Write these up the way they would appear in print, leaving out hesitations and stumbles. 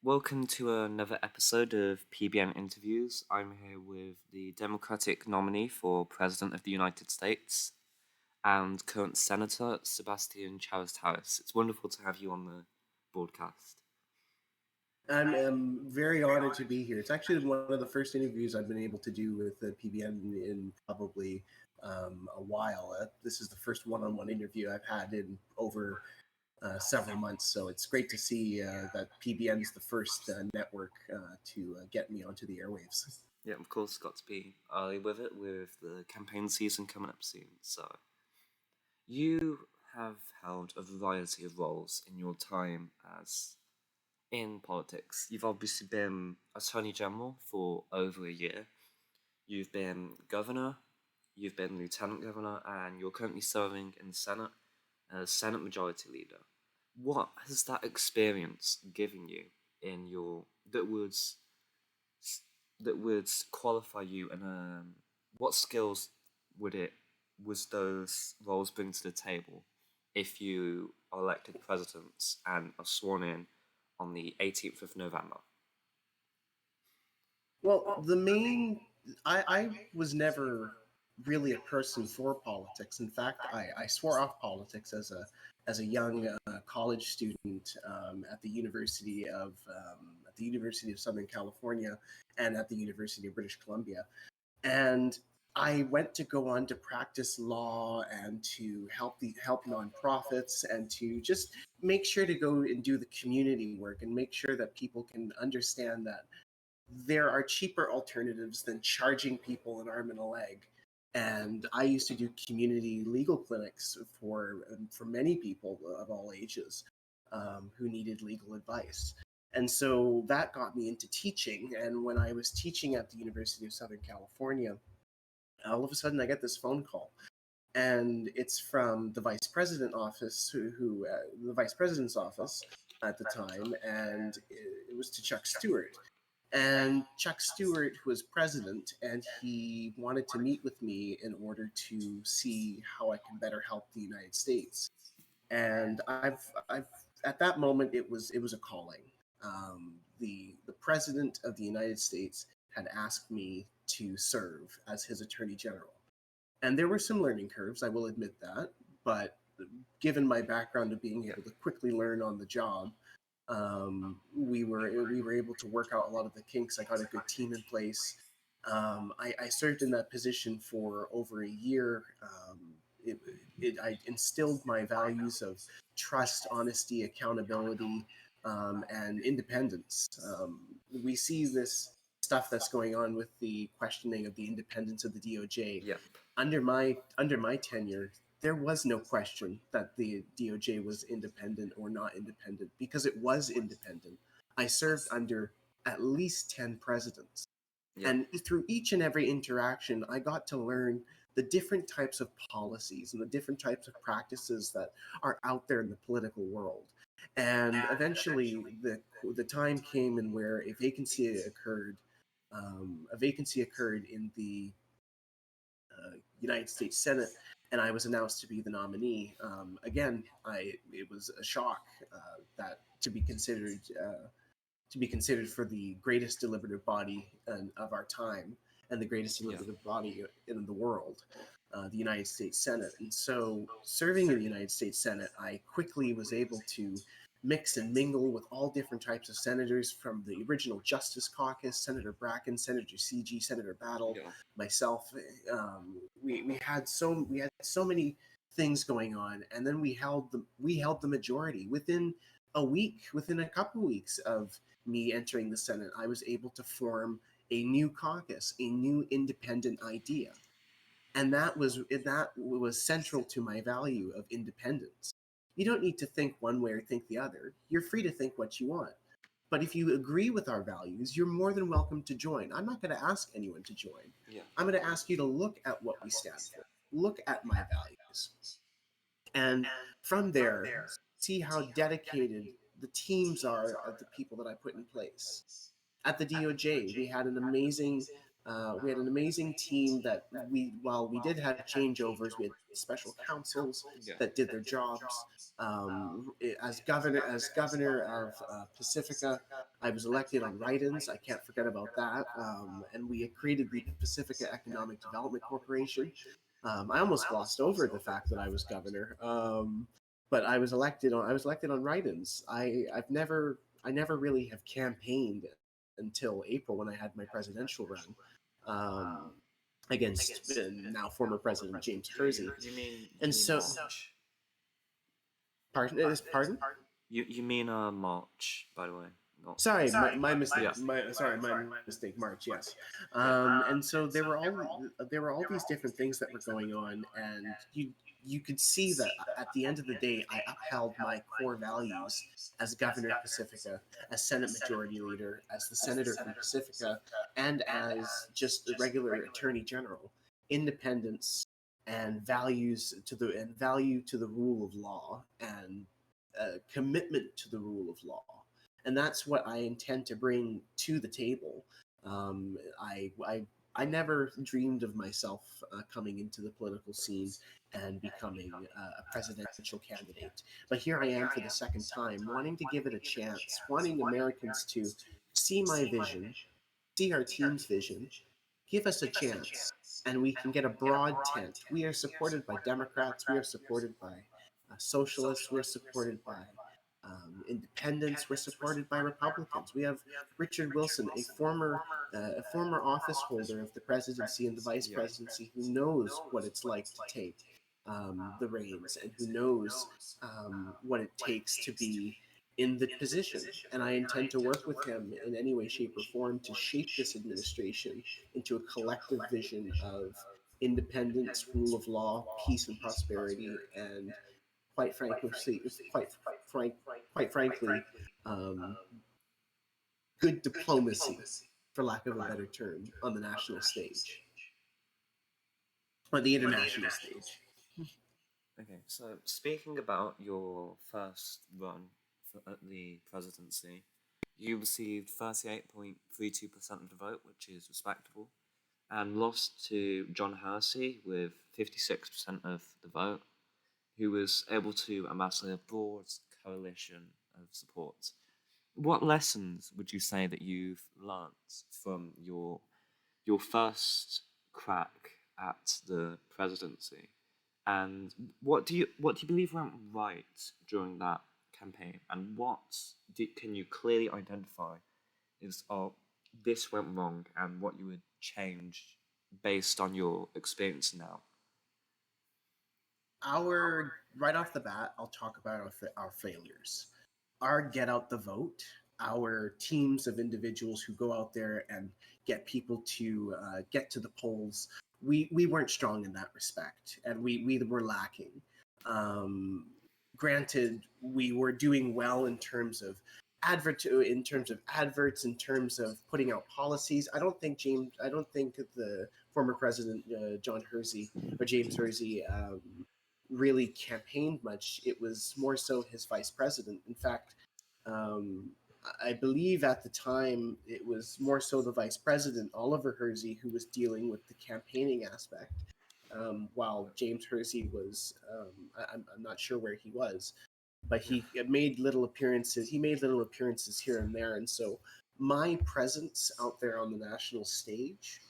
Welcome to another episode of PBN Interviews. I'm here with the Democratic nominee for President of the United States and current Senator Sebasten Charest-Harris. It's wonderful to have you on the broadcast. I'm very honored to be here. It's actually one of the first interviews I've been able to do with the PBN in probably a while. This is the first one-on-one interview I've had in over several months, so it's great to see that PBN is the first network to get me onto the airwaves. Yeah, of course, got to be early with it with the campaign season coming up soon. So, you have held a variety of roles in your time as in politics. You've obviously been Attorney General for over a year. You've been Governor, you've been Lieutenant Governor, and you're currently serving in the Senate as Senate Majority Leader. What has that experience given you in your that would qualify you, and what skills was those roles bring to the table if you are elected president and are sworn in on the 18th of November? Well, I was never really a person for politics. In fact, I swore off politics as a young college student at the University of Southern California and at the University of British Columbia, and I went to go on to practice law and to help nonprofits and to just make sure to go and do the community work and make sure that people can understand that there are cheaper alternatives than charging people an arm and a leg. And I used to do community legal clinics for many people of all ages who needed legal advice. And so that got me into teaching. And when I was teaching at the University of Southern California, all of a sudden I get this phone call. And it's from the vice president office, the vice president's office at the time, and it was to Chuck Stewart. And Chuck Stewart was president, and he wanted to meet with me in order to see how I can better help the United States. And I've at that moment it was a calling. The president of the United States had asked me to serve as his attorney general, and there were some learning curves. I will admit that, but given my background of being able to quickly learn on the job, we were able to work out a lot of the kinks. I got a good team in place. I served in that position for over a year. I instilled my values of trust, honesty, accountability, and independence. We see this stuff that's going on with the questioning of the independence of the DOJ. Yep. Under my tenure, there was no question that the DOJ was independent or not independent, because it was independent. I served under at least 10 presidents. Yep. And through each and every interaction, I got to learn the different types of policies and the different types of practices that are out there in the political world. And eventually, the time came in where a vacancy occurred. A vacancy occurred in the United States Senate, and I was announced to be the nominee. Again, it was a shock that to be considered for the greatest deliberative body of our time and the greatest deliberative body in the world, the United States Senate. And so, serving in the United States Senate, I quickly was able to mix and mingle with all different types of senators, from the original Justice Caucus, Senator Bracken, Senator CG, Senator Battle, myself. We had so many things going on, and then we held the majority within a couple weeks of me entering the Senate. I was able to form a new caucus, a new independent idea, and that was central to my value of independence. You don't need to think one way or think the other. You're free to think what you want. But if you agree with our values, you're more than welcome to join. I'm not going to ask anyone to join. Yeah. I'm going to ask you to look at what we stand for. Look at my values. And from there, see how dedicated the teams are of the people that I put in place. At the DOJ, we had an amazing We had an amazing team that while we did have changeovers, we had special counsels Yeah. that did their jobs. As governor of Pacifica, I was elected on write-ins. I can't forget about that. And we had created the Pacifica Economic Development Corporation. I almost glossed over the fact that I was governor, but I was elected on write-ins. I never really have campaigned until April when I had my presidential run against now former President James Hersey. You And mean so, March? pardon? You mean March, by the way, not. Sorry, my mistake. Yeah. My mistake. March, yes. And so there were all these different things that were going on, and you could see that at the end of the day, I upheld my core values as governor of Pacifica, as Senate Majority Leader, as the senator from Pacifica, and as just the regular Attorney General. Independence and value to the rule of law, and commitment to the rule of law. And that's what I intend to bring to the table. I never dreamed of myself coming into the political scene and becoming a presidential candidate. But here I am for the second time, wanting to give it a chance, wanting Americans to see my vision, see our team's vision, give us a chance, and we can get a broad tent. We are supported by Democrats, we are supported by socialists, we're supported by independents, we're supported by Republicans. We have Richard Wilson, a former office holder of the presidency and the vice presidency, who knows what it's like to take the reins, and who knows what it takes to be in the position. And I intend to work with him in any way, shape, or form to shape this administration into a collective vision of independence, rule of law, peace and prosperity, and quite frankly, quite frankly, um, good diplomacy, for lack of a better term, on the national stage, or the international stage. Okay, so speaking about your first run at the presidency, you received 38.32% of the vote, which is respectable, and lost to John Hersey with 56% of the vote, who was able to amass a broad coalition of support. What lessons would you say that you've learnt from your first crack at the presidency, and what do you believe went right during that campaign, and can you clearly identify is this went wrong, and what you would change based on your experience now? Right off the bat, I'll talk about our failures. Our get out the vote, our teams of individuals who go out there and get people to get to the polls. We weren't strong in that respect, and we were lacking. Um, Granted, we were doing well in terms of adverts, in terms of putting out policies. I don't think the former president John Hersey or James Hersey really campaigned much. It was more so his vice president. In fact, um, I believe at the time it was more so the vice president, Oliver Hersey, who was dealing with the campaigning aspect, while James Hersey was, I'm not sure where he was, but he made little appearances. He made little appearances here and there. And so my presence out there on the national stage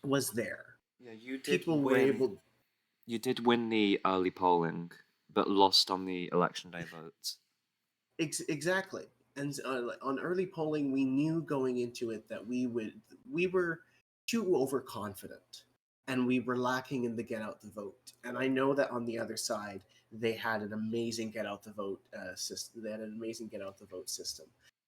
was there. Yeah, you did People were win. able. You did win the early polling, but lost on the election day vote. Exactly. And on early polling, we knew going into it that we were too overconfident, and we were lacking in the get out the vote. And I know that on the other side, they had an amazing get out the vote system. They had an amazing get out the vote system,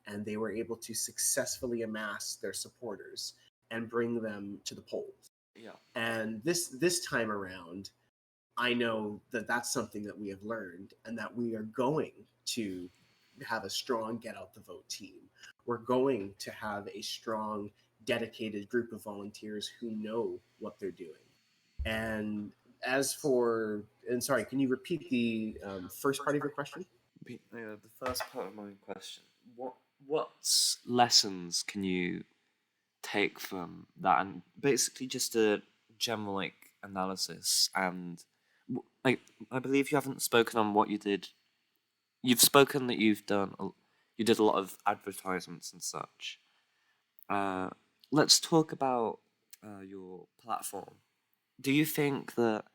and they were able to successfully amass their supporters and bring them to the polls. Yeah. And this time around, I know that that's something that we have learned, and that we are going to have a strong get out the vote team. We're going to have a strong, dedicated group of volunteers who know what they're doing. And sorry, can you repeat the first part of your question? The first part of my question: what lessons can you take from that, and basically just a general analysis. And I believe you haven't spoken on what you did. You've spoken that you did a lot of advertisements and such. Uh, let's talk about your platform. Do you think that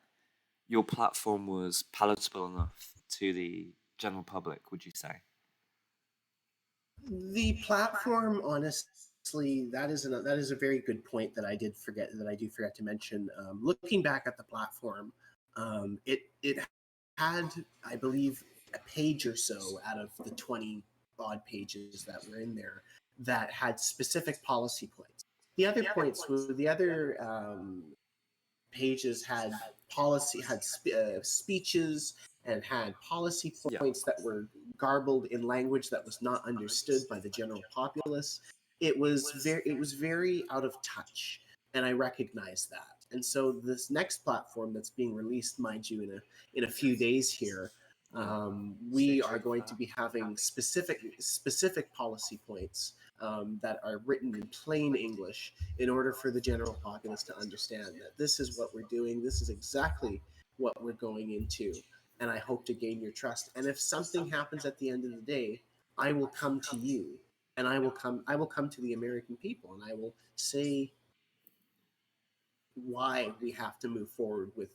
your platform was palatable enough to the general public, would you say? The platform, honestly, that is a very good point that I do forget to mention. Looking back at the platform, it had, I believe, a page or so out of the 20 odd pages that were in there that had specific policy points. The other pages had speeches and had policy Yeah. points that were garbled in language that was not understood by the general populace. It was very out of touch, and I recognize that. And so this next platform that's being released, mind you, in a few days here, Yeah. we are going to be having specific policy points that are written in plain English in order for the general populace to understand that this is what we're doing. This is exactly what we're going into. And I hope to gain your trust. And if something happens at the end of the day, I will come to you, and I will come to the American people, and I will say why we have to move forward with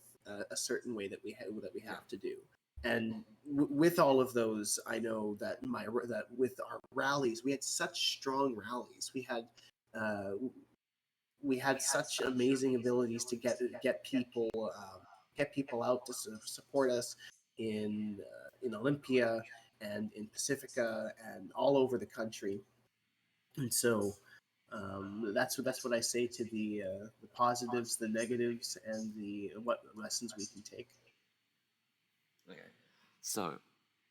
a certain way that we have to do. And with all of those, I know that that with our rallies, we had such strong rallies. Uh, we had such amazing abilities to get people out to support us in Olympia and in Pacifica and all over the country. And so that's what I say to the positives, the negatives, and the what lessons we can take. Okay. So,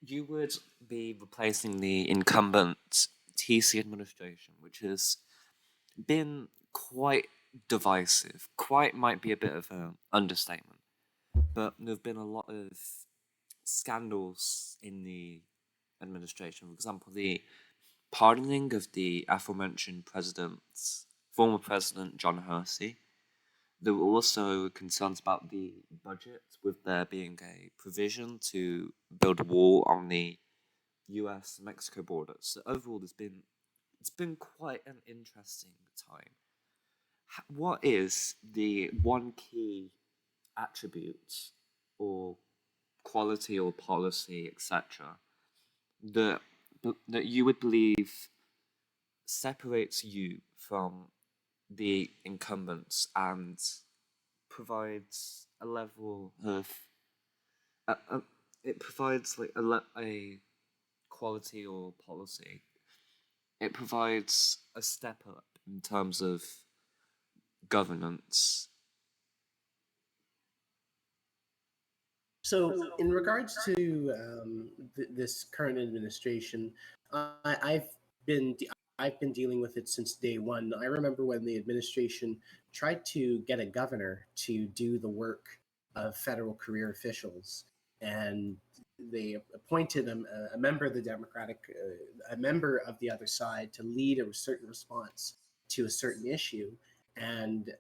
you would be replacing the incumbent TC administration, which has been quite divisive. Quite might be a bit of an understatement. But there have been a lot of scandals in the administration. For example, the pardoning of the aforementioned former president John Hersey. There were also concerns about the budget, with there being a provision to build a wall on the U.S.-Mexico border. So overall, it's been quite an interesting time. What is the one key attribute or quality or policy, etc., that that you would believe separates you from the incumbents and provides a level of it provides like a quality or policy. It provides a step up in terms of governance. So, in regards to this current administration, I've been I've been dealing with it since day one. I remember when the administration tried to get a governor to do the work of federal career officials, and they appointed a member of the a member of the other side to lead a certain response to a certain issue. And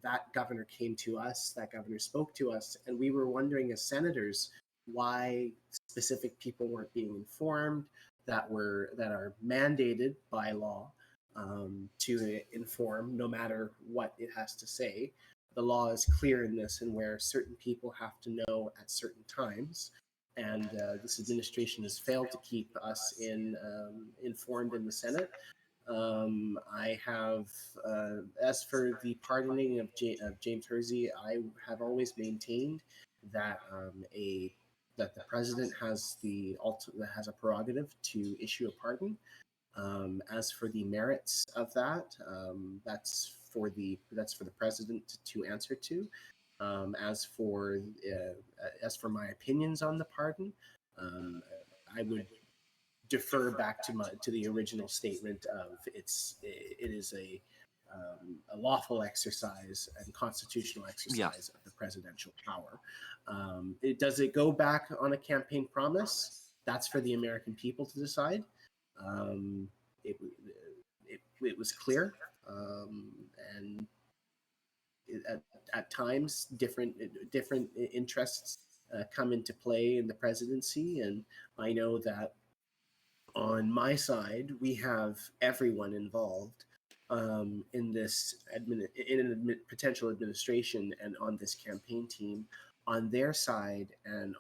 that governor came to us, that governor spoke to us, and we were wondering as senators why specific people weren't being informed that are mandated by law to inform, no matter what it has to say. The law is clear in this, and where certain people have to know at certain times. And this administration has failed to keep us informed in the Senate. I have, as for the pardoning of James Hersey, I have always maintained that that the president has a prerogative to issue a pardon. As for the merits of that, that's for the president to answer to. As for my opinions on the pardon, um, I would defer back to the original statement of it is a lawful exercise and constitutional Yeah. exercise of the presidential power. Does it go back on a campaign promise? That's for the American people to decide. Um, it, it was clear. and at, at times different interests come into play in the presidency, and I know that on my side we have everyone involved in this potential administration and on this campaign team on their side, and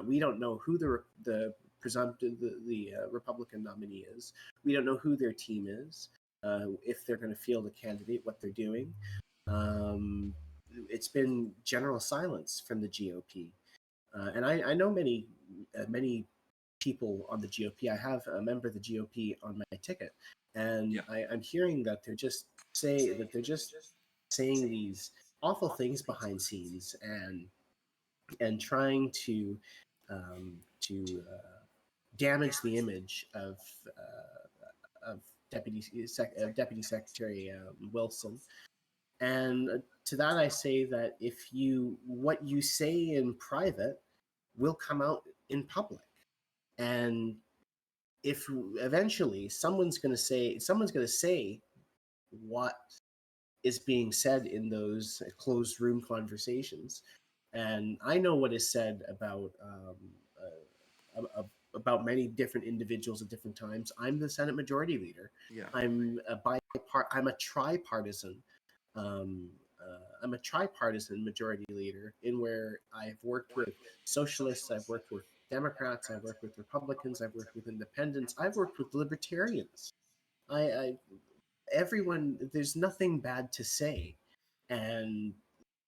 we don't know who the presumptive the Republican nominee is. We don't know who their team is, if they're going to field a candidate, what they're doing. It's been general silence from the GOP, and I know many people on the GOP. I have a member of the GOP on my ticket, and Yeah. I'm hearing that they're just saying these awful things behind scenes, and trying to damage the image of Deputy Secretary Wilson. And to that, I say that what you say in private will come out in public, and if eventually someone's going to say what is being said in those closed room conversations, and I know what is said about many different individuals at different times. I'm the Senate Majority Leader. Yeah. I'm a tripartisan. Um, I'm a tripartisan majority leader, in where I've worked with socialists, I've worked with Democrats, I've worked with Republicans, I've worked with independents, I've worked with libertarians. I everyone, there's nothing bad to say, and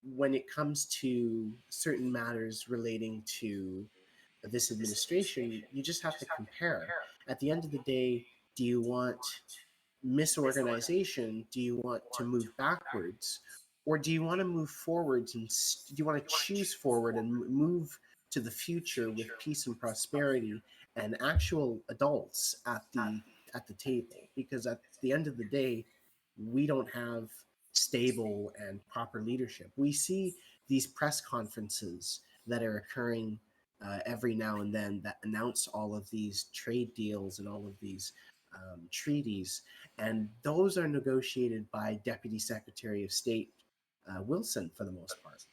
when it comes to certain matters relating to this administration, you just have to compare. At the end of the day, do you want misorganization? Do you want to move backwards, or do you want to move forwards, and do you want to choose forward and move to the future with peace and prosperity and actual adults at the table? Because at the end of the day, we don't have stable and proper leadership. We see these press conferences that are occurring every now and then that announce all of these trade deals and all of these treaties, and those are negotiated by Deputy Secretary of State Wilson for the most part.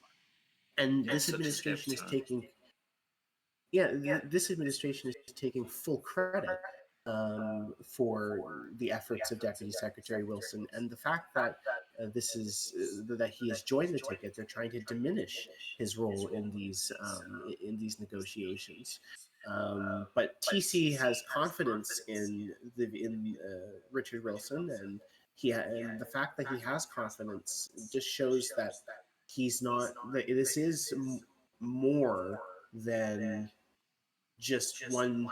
And Yeah, this such a skip administration is turn. taking this administration is taking full credit for the efforts of Deputy Secretary Wilson, and the fact that that he has joined the ticket. They're trying to diminish his role in these negotiations. But TC has confidence in Richard Wilson, and and the fact that he has confidence just shows that he's not. This is more than just one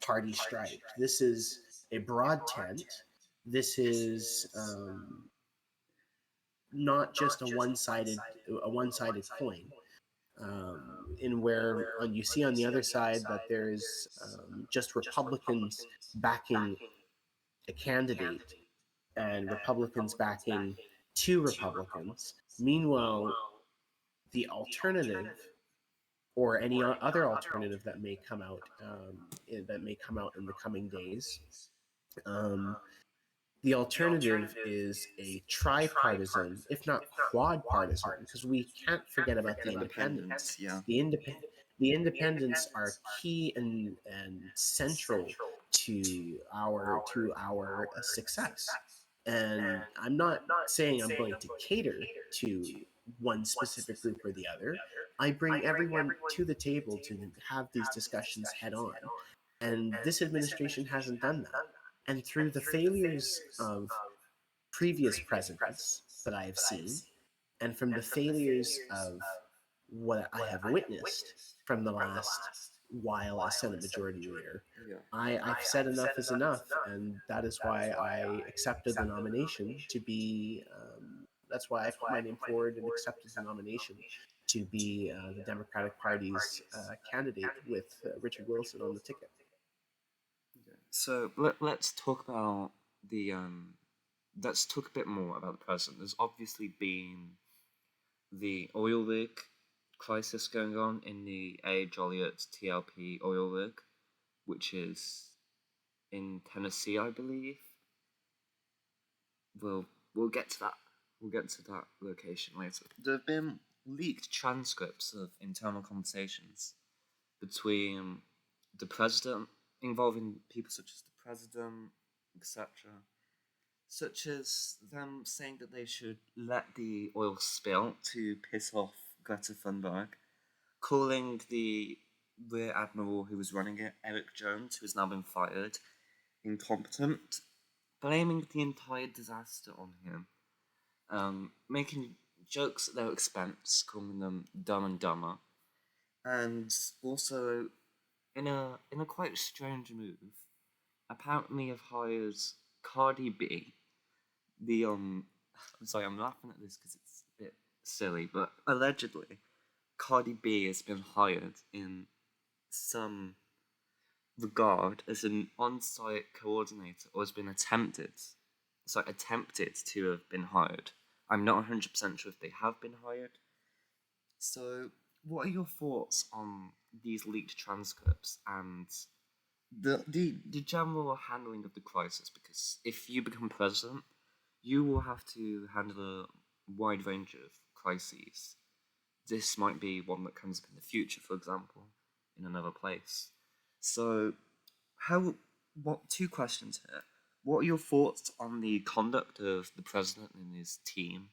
party stripe. This is a broad tent. This is not just a one-sided coin. In where you see on the other side that there's just Republicans backing a candidate and Republicans backing two Republicans. Meanwhile, the alternative, or any other alternative that may come out in the coming days. The alternative is a tripartisan, if not quadpartisan, because we can't forget about the independents. Yeah. The independents are key and central to our success. And I'm not saying I'm going to cater to one specific group or the other. I bring everyone to the table to have these discussions head on. And this administration hasn't done that. And through the failures of previous presidents that I have seen, and from the failures of what I have witnessed from the last while as Senate Majority Leader, Yeah. I've said enough is enough, and that is why I accepted the nomination to be. That's why I put my name forward and accepted the nomination to be the Democratic Party's candidate with Richard Wilson on the ticket. So let's talk about let's talk a bit more about the president. There's obviously been the oil rig crisis going on in the A. Joliet TLP oil rig, which is in Tennessee, I believe. Well, we'll get to that. We'll get to that location later. There have been leaked transcripts of internal conversations between the president, involving people such as the president, etc., such as them saying that they should let the oil spill to piss off Greta Thunberg, calling the rear admiral who was running it, Eric Jones, who has now been fired, incompetent, blaming the entire disaster on him, making jokes at their expense, calling them dumb and dumber, and also in a quite strange move, apparently have hired Cardi B, the I'm sorry, I'm laughing at this because it's a bit silly, but allegedly, Cardi B has been hired in some regard as an on-site coordinator, or has been attempted to have been hired. I'm not 100% sure if they have been hired. So, what are your thoughts on these leaked transcripts and the general handling of the crisis? Because if you become president, you will have to handle a wide range of crises. This might be one that comes up in the future, for example, in another place. So, two questions here. What are your thoughts on the conduct of the president and his team?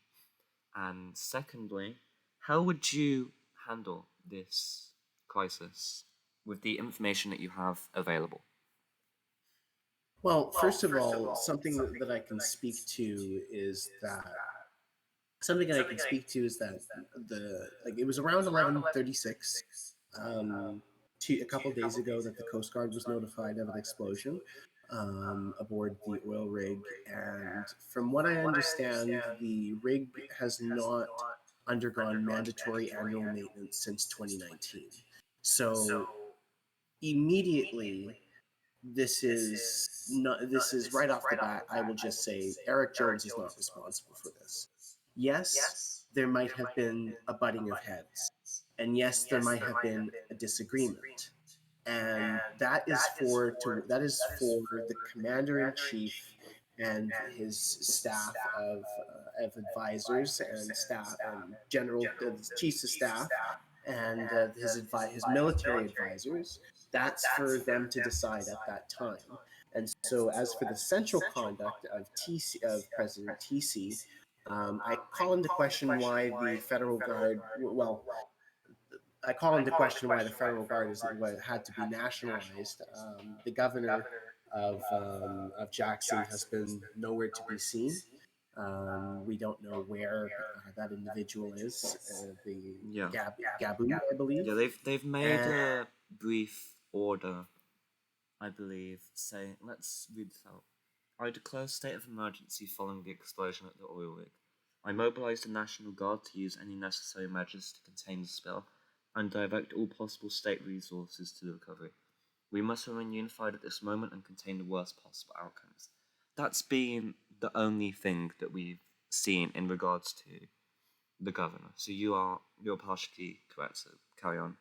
And secondly, how would you handle this crisis with the information that you have available? Well, first of all, something that I can speak to is that it was around 11:36, a couple days ago, that the Coast Guard was notified of an explosion aboard the oil rig, and from what I understand, the rig has not undergone mandatory annual maintenance since 2019. So immediately, this is right off the bat, I will just say Eric Jones is not responsible for this. Yes, there might have been a butting of heads, and yes, there might have been a disagreement, and that is for the commander in chief and his staff of advisors and staff and chiefs of staff and his military advisors. That's for them to decide at that time. And so, as for the central conduct of President TC, I call into question why the federal guard. Well, I call into question why the federal guard had to be nationalized. The governor of Jackson has been nowhere to be seen. We don't know where that individual is. Yeah. Gabu, I believe. Yeah, they've made a brief order, I believe, saying, let's read this out. I declare a state of emergency following the explosion at the oil rig. I mobilise the National Guard to use any necessary measures to contain the spill and direct all possible state resources to the recovery. We must remain unified at this moment and contain the worst possible outcomes. That's been the only thing that we've seen in regards to the governor. So you're partially correct, so carry on.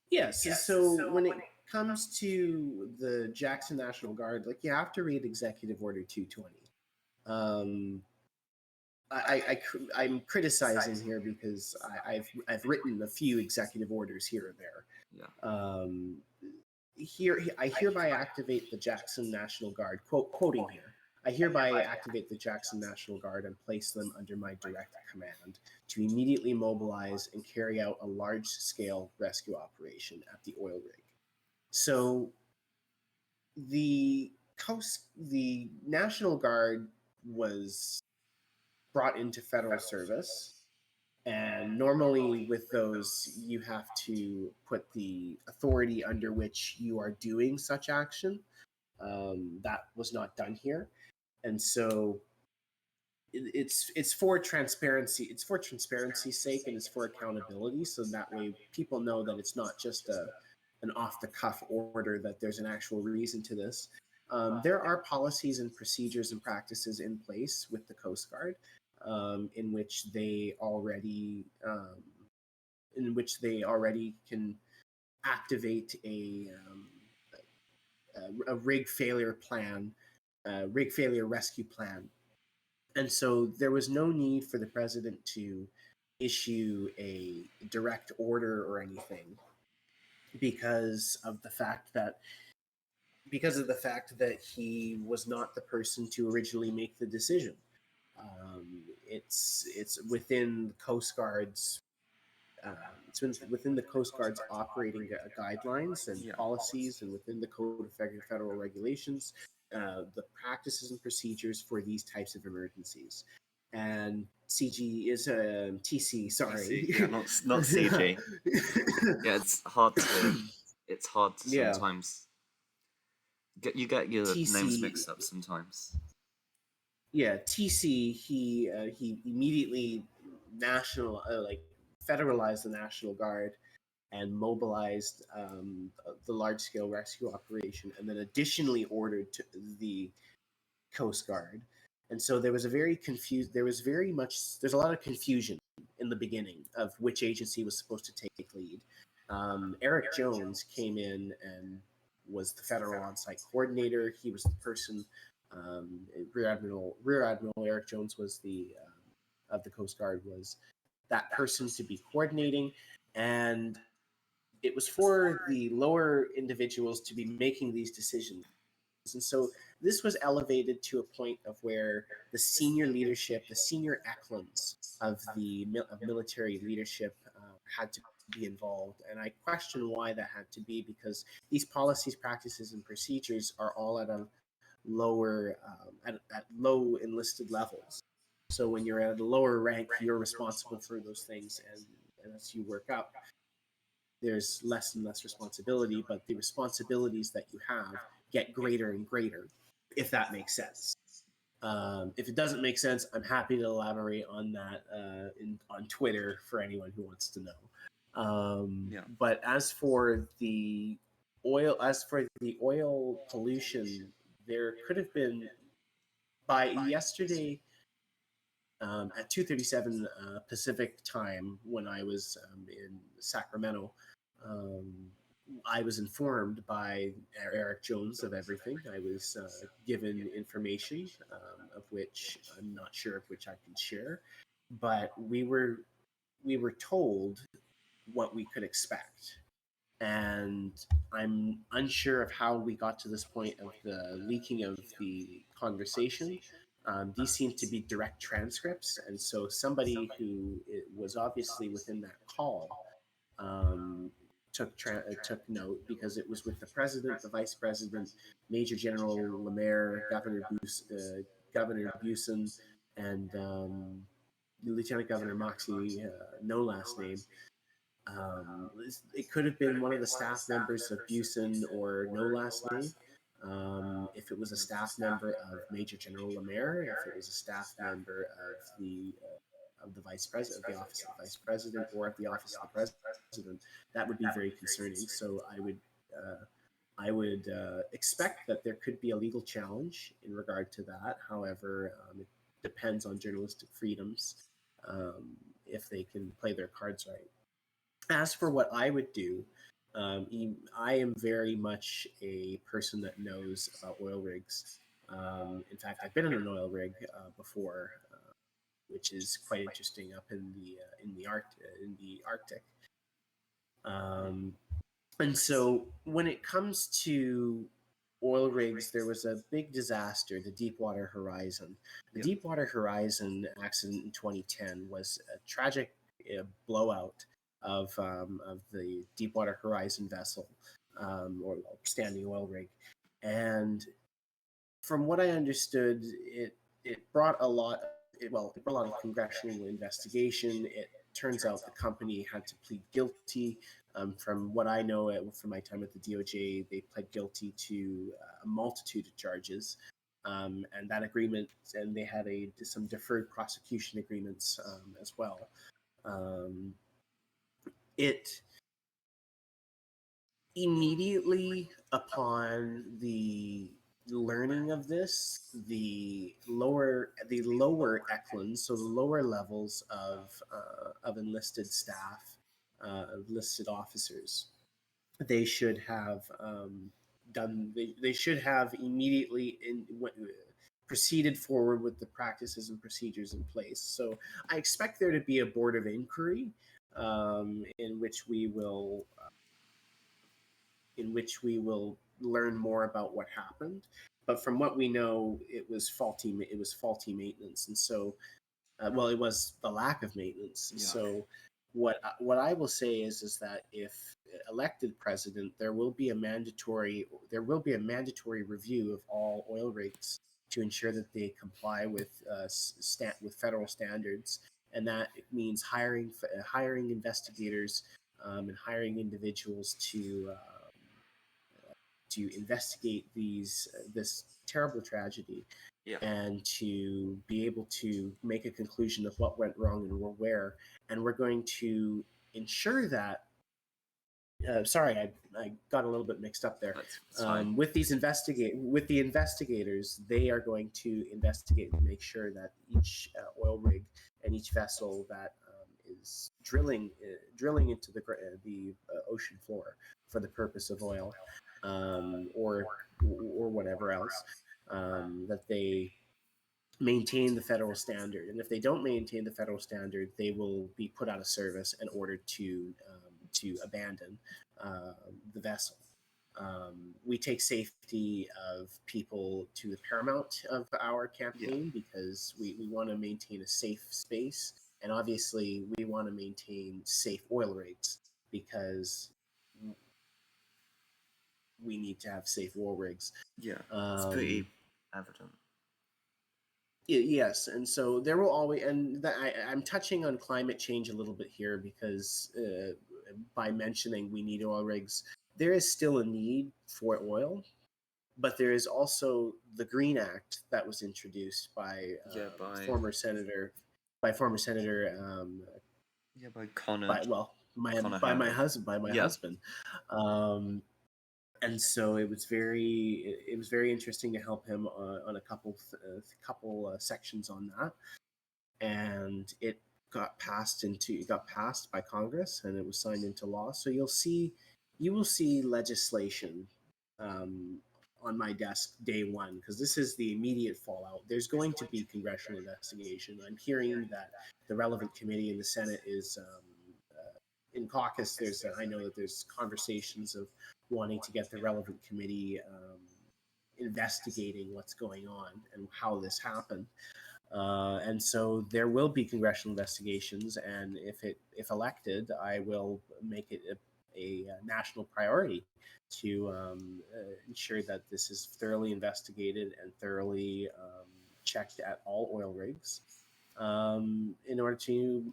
Yes. So when it comes to the Jackson National Guard, like, you have to read Executive Order 220. I'm criticizing here because I've written a few executive orders here or there. Yeah. I hereby activate the Jackson National Guard. Quoting here. I hereby activate the Jackson National Guard and place them under my direct command to immediately mobilize and carry out a large-scale rescue operation at the oil rig. So the National Guard was brought into federal service, and normally with those, you have to put the authority under which you are doing such action. That was not done here. And so it's for transparency. It's for transparency's sake, and it's for accountability, so that way people know that it's not just an off-the-cuff order, that there's an actual reason to this. There are policies and procedures and practices in place with the Coast Guard, in which they already can activate a rig failure rescue plan And so there was no need for the president to issue a direct order or anything because of the fact that he was not the person to originally make the decision. It's within the Coast Guard's within the Coast Guard's operating guidelines and policies, and within the Code of Federal Regulations, the practices and procedures for these types of emergencies. And CG is TC. Sorry, TC, yeah, not CG. Yeah, it's hard to sometimes get your TC, names mixed up sometimes. Yeah, TC. He immediately federalized the National Guard and mobilized the large-scale rescue operation, and then additionally ordered the Coast Guard. And so there was there's a lot of confusion in the beginning of which agency was supposed to take lead. Eric Jones came in and was the federal on-site coordinator. He was the person. Rear Admiral Eric Jones was of the Coast Guard, was that person to be coordinating, and it was for the lower individuals to be making these decisions. And so this was elevated to a point of where the senior leadership, the senior echelons of military leadership had to be involved. And I question why that had to be, because these policies, practices, and procedures are all at a lower, at low enlisted levels. So when you're at a lower rank, you're responsible for those things. And as you work up, there's less and less responsibility, but the responsibilities that you have get greater and greater, if that makes sense. If it doesn't make sense, I'm happy to elaborate on that on Twitter for anyone who wants to know. But as for the oil pollution, there could have been, by yesterday at 2:37 Pacific time, when I was in Sacramento, I was informed by Eric Jones of everything. I was given information of which I'm not sure of which I can share, but we were told what we could expect. And I'm unsure of how we got to this point of the leaking of the conversation. These seem to be direct transcripts, and so somebody who was obviously within that call took note, because it was with the president, the vice president, Major General Lemaire, Governor Busen, and Lieutenant Governor Moxie, no last name. It could have been one of the staff members of Busen or no last name. If it was a staff member of Major General Lemaire, if it was a staff member of the vice president, of the office of the vice president, or of the office of the president, that would be very concerning. So I would expect that there could be a legal challenge in regard to that. However, it depends on journalistic freedoms if they can play their cards right. As for what I would do, I am very much a person that knows about oil rigs. In fact, I've been in an oil rig before, which is quite interesting, up in the Arctic. And so when it comes to oil rigs, there was a big disaster, the Deepwater Horizon. The Deepwater Horizon accident in 2010 was a tragic blowout of the Deepwater Horizon vessel, or standing oil rig. And from what I understood, it brought a lot of congressional investigation. It turns out the company had to plead guilty. From what I know from my time at the DOJ, they pled guilty to a multitude of charges. And that agreement, and they had some deferred prosecution agreements as well. It immediately upon the learning of this, the lower echelons, so the lower levels of enlisted staff, enlisted officers, they should have done. They should have immediately proceeded forward with the practices and procedures in place. So I expect there to be a board of inquiry in which we will learn more about what happened. But from what we know, it was faulty. It was faulty maintenance, and so well, it was the lack of maintenance. Yeah. So what I will say is that if elected president, there will be a mandatory review of all oil rigs to ensure that they comply with with federal standards, and that means hiring investigators and hiring individuals to investigate this terrible tragedy Yeah. and to be able to make a conclusion of what went wrong and where. And we're going to ensure that. Sorry, I got a little bit mixed up there. That's fine. With the investigators, they are going to investigate and make sure that each oil rig and each vessel that is drilling into the ocean floor for the purpose of oil or whatever else, that they maintain the federal standard. And if they don't maintain the federal standard, they will be put out of service and ordered to abandon the vessel. We take safety of people to the paramount of our campaign because we want to maintain a safe space. And obviously, we want to maintain safe oil rigs because we need to have safe oil rigs. Yeah, it's pretty evident. Yes, and so there will always, and I'm touching on climate change a little bit here because by mentioning we need oil rigs, there is still a need for oil, but there is also the Green Act that was introduced by former senator, by Connor. by my husband. And so it was very interesting to help him on a couple sections on that, and it got passed by Congress and it was signed into law. So you will see legislation on my desk day one, because this is the immediate fallout. There's going to be congressional investigation. I'm hearing that the relevant committee in the Senate is in caucus. I know that there's conversations of wanting to get the relevant committee investigating what's going on and how this happened. And so there will be congressional investigations, and if elected, I will make it a national priority to ensure that this is thoroughly investigated and thoroughly checked at all oil rigs in order to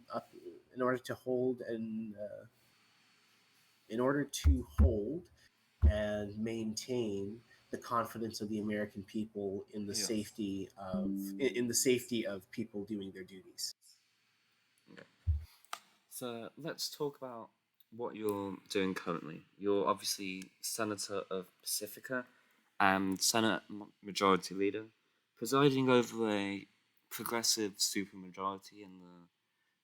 hold and maintain the confidence of the American people in the safety of people doing their duties. Okay. So let's talk about what you're doing currently. You're obviously Senator of Pacifica and Senate Majority Leader, presiding over a progressive supermajority in the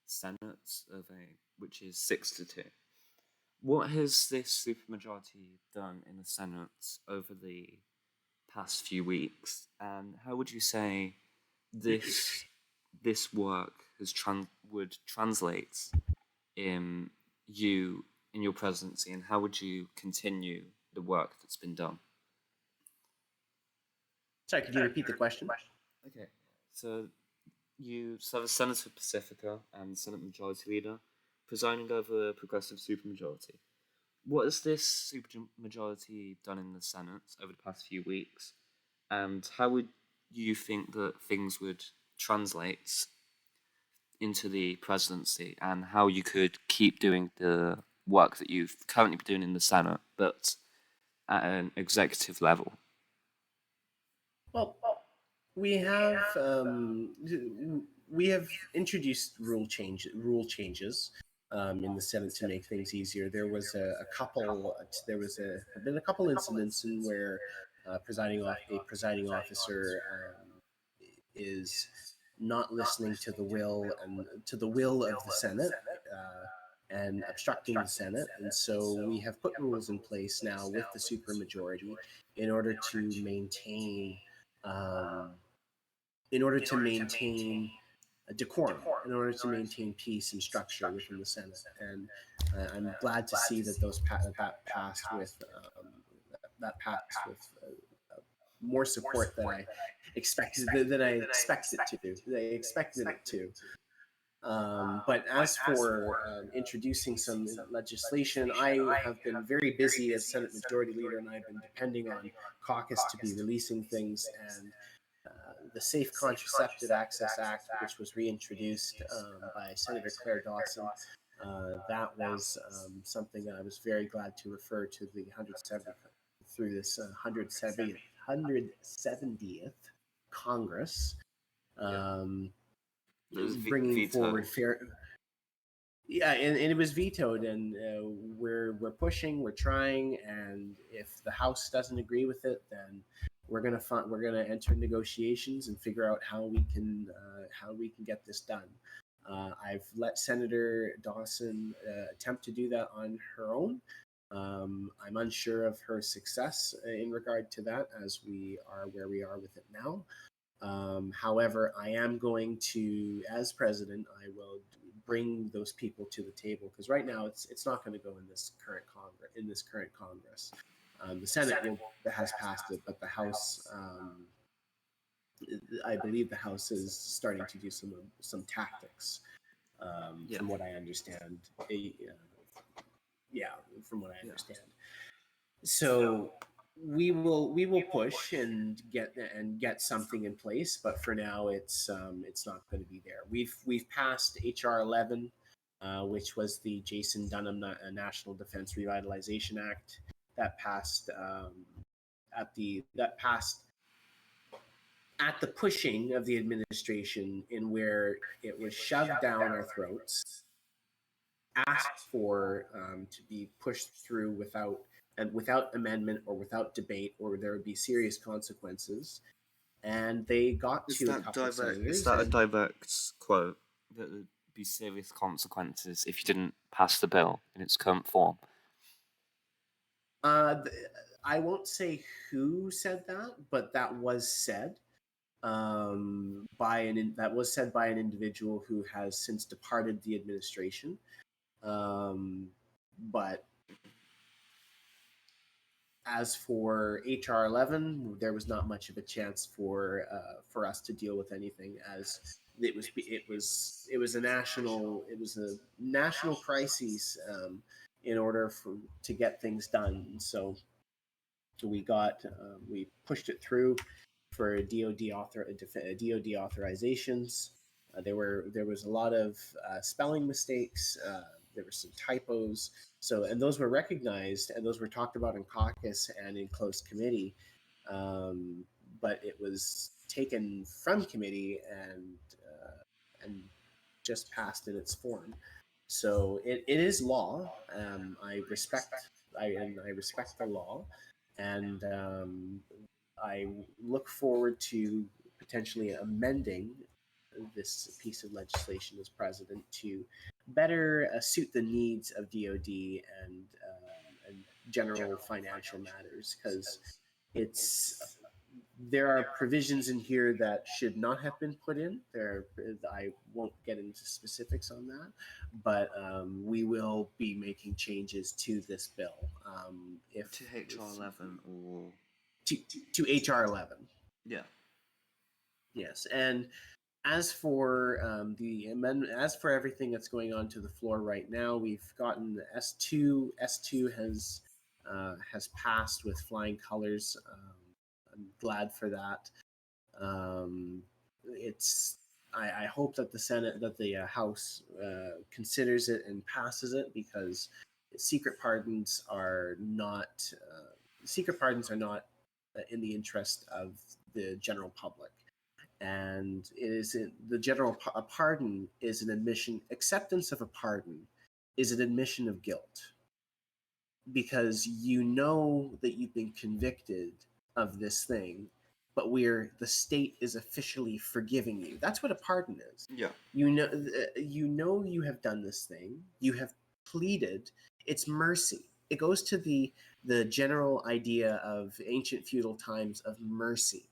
Senate which is 6-2. What has this supermajority done in the Senate over the past few weeks, and how would you say this work would translate in your presidency, and how would you continue the work that's been done? Sorry, could you repeat the question? Okay, so you serve as Senator Pacifica and Senate Majority Leader, presiding over a progressive supermajority. What has this supermajority done in the Senate over the past few weeks, and how would you think that things would translate into the presidency, and how you could keep doing the work that you've currently been doing in the Senate, but at an executive level? Well, we have introduced rule changes in the Senate to make things easier. There was have been a couple incidents in where a presiding officer is not listening to the will of the Senate and obstructing the Senate. And so we have put rules in place now with the supermajority in order to maintain in order to maintain a decorum, in order to maintain peace and structure within the Senate. And I'm glad to see that that passed with more support than I expected it to. But as for introducing some legislation, I have been very busy as Senate Majority Leader, and I've been depending on caucus to be releasing things. And the Safe Contraceptive Access Act, which was reintroduced by Senator Claire Dawson, that was something I was very glad to refer to the 170th through this 170th Congress. Bringing forward fair. Yeah, and it was vetoed, and we're pushing, we're trying, and if the House doesn't agree with it, then we're gonna enter negotiations and figure out how we can get this done. I've let Senator Dawson attempt to do that on her own. I'm unsure of her success in regard to that, as we are where we are with it now. However, I am going to, as president, I will bring those people to the table, because right now it's not going to go in this current Congress. The Senate has passed it, but the House, I believe the House is starting to do some tactics, from what I understand. From what I understand. So we will push and get something in place, but for now it's not going to be there. We've passed HR 11, which was the Jason Dunham National Defense Revitalization Act. That passed at the pushing of the administration, in where it was shoved down our throats, asked for to be pushed through without amendment or without debate, or there would be serious consequences. And they got to a couple of senators. Is that a direct quote, that there'd be serious consequences if you didn't pass the bill in its current form? I won't say who said that, but that was said by an individual who has since departed the administration. But as for HR 11, there was not much of a chance for us to deal with anything, as it was a national crisis in order to get things done. So we pushed it through for DoD authorizations. There was a lot of spelling mistakes. There were some typos. And those were recognized, and those were talked about in caucus and in closed committee. But it was taken from committee and just passed in its form. So it is law. I respect the law, and I look forward to potentially amending this piece of legislation as president to better suit the needs of DoD and general financial matters, because there are provisions in here that should not have been put in there. I won't get into specifics on that, but we will be making changes to this bill. To HR 11 or to HR 11. Yeah. Yes, and as for the amendment, as for everything that's going on to the floor right now, we've gotten the S2. S2 has passed with flying colors. I'm glad for that. I hope that the House considers it and passes it, because secret pardons are not in the interest of the general public. And a pardon is an admission. Acceptance of a pardon is an admission of guilt, because you know that you've been convicted of this thing, but the state is officially forgiving you. That's what a pardon is. Yeah. You know you have done this thing. You have pleaded. It's mercy. It goes to the general idea of ancient feudal times of mercy.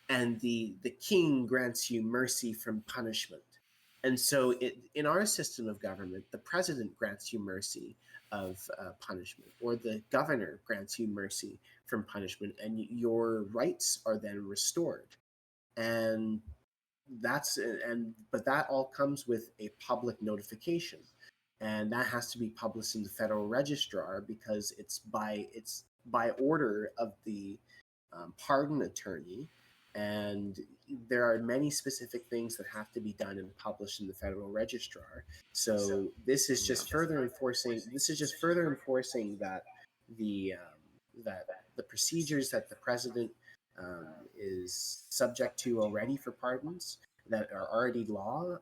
and the king grants you mercy from punishment. And so, in our system of government, the president grants you mercy of punishment, or the governor grants you mercy from punishment, and your rights are then restored. And but that all comes with a public notification, and that has to be published in the Federal Registrar, because it's by order of the pardon attorney, and there are many specific things that have to be done and published in the Federal Registrar. So this is just further enforcing. This is just further enforcing that the procedures that the president is subject to already for pardons, that are already law,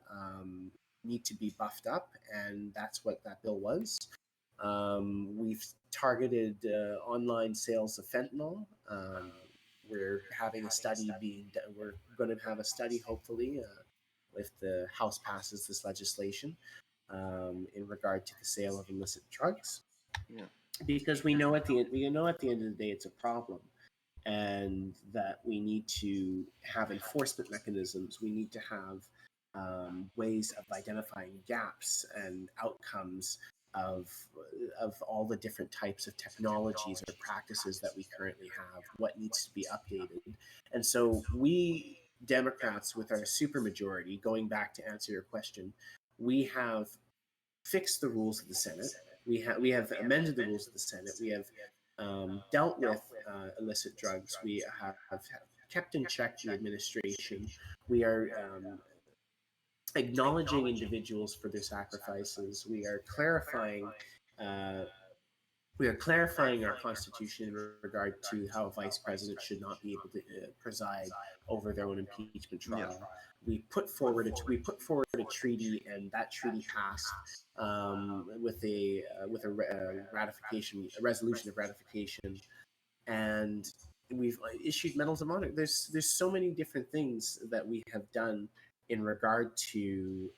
need to be buffed up, and that's what that bill was. We've targeted online sales of fentanyl. We're having a study being done. We're going to have a study, hopefully, if the House passes this legislation, in regard to the sale of illicit drugs, Yeah. because we know at the end of the day it's a problem, and that we need to have enforcement mechanisms. We need to have ways of identifying gaps and outcomes of all the different types of technologies or practices that we currently have. What needs to be updated, and so we Democrats, with our supermajority, going back to answer your question, we have fixed the rules of the Senate. We have amended the rules of the Senate. We have dealt with illicit drugs. We have kept in check the administration. We are acknowledging individuals for their sacrifices. Uh, we are clarifying our constitution in regard to how a vice president should not be able to preside over their own impeachment trial. Yeah. We put forward a treaty, and that treaty passed with a ratification, a resolution of ratification, and we've issued medals of honor. There's so many different things that we have done in regard to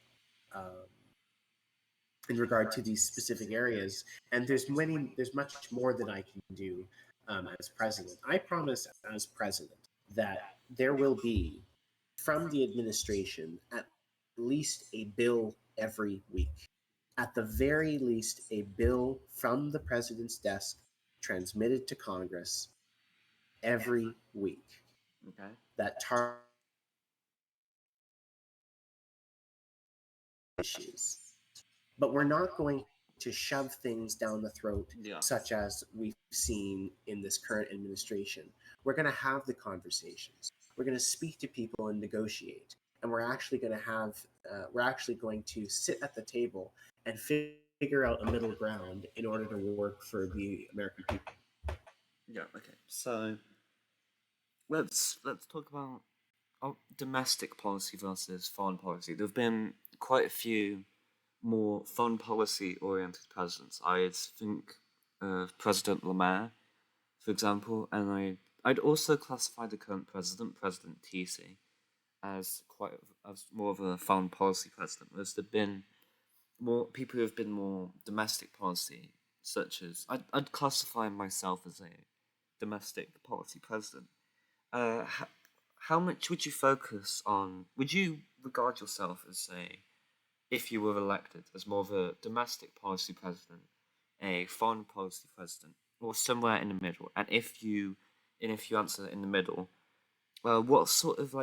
um, these specific areas, and there's much more that I can do as president. I promise, as president, that there will be, from the administration, at least a bill every week. At the very least, a bill from the president's desk transmitted to Congress every week Okay. that target issues. But we're not going to shove things down the throat, Yeah. such as we've seen in this current administration. We're going to have the conversations. We're going to speak to people and negotiate, and we're actually going to sit at the table and figure out a middle ground in order to work for the American people. Yeah. Okay. So let's talk about domestic policy versus foreign policy. There have been quite a few more foreign policy oriented presidents. I think President Lamar, for example, and I'd also classify the current president, President Tisi, as more of a foreign policy president. There's been more people who have been more domestic policy, such as I'd classify myself as a domestic policy president. How much would you focus on? Would you regard yourself as if you were elected, as more of a domestic policy president, a foreign policy president, or somewhere in the middle? And if you answer in the middle, what sort of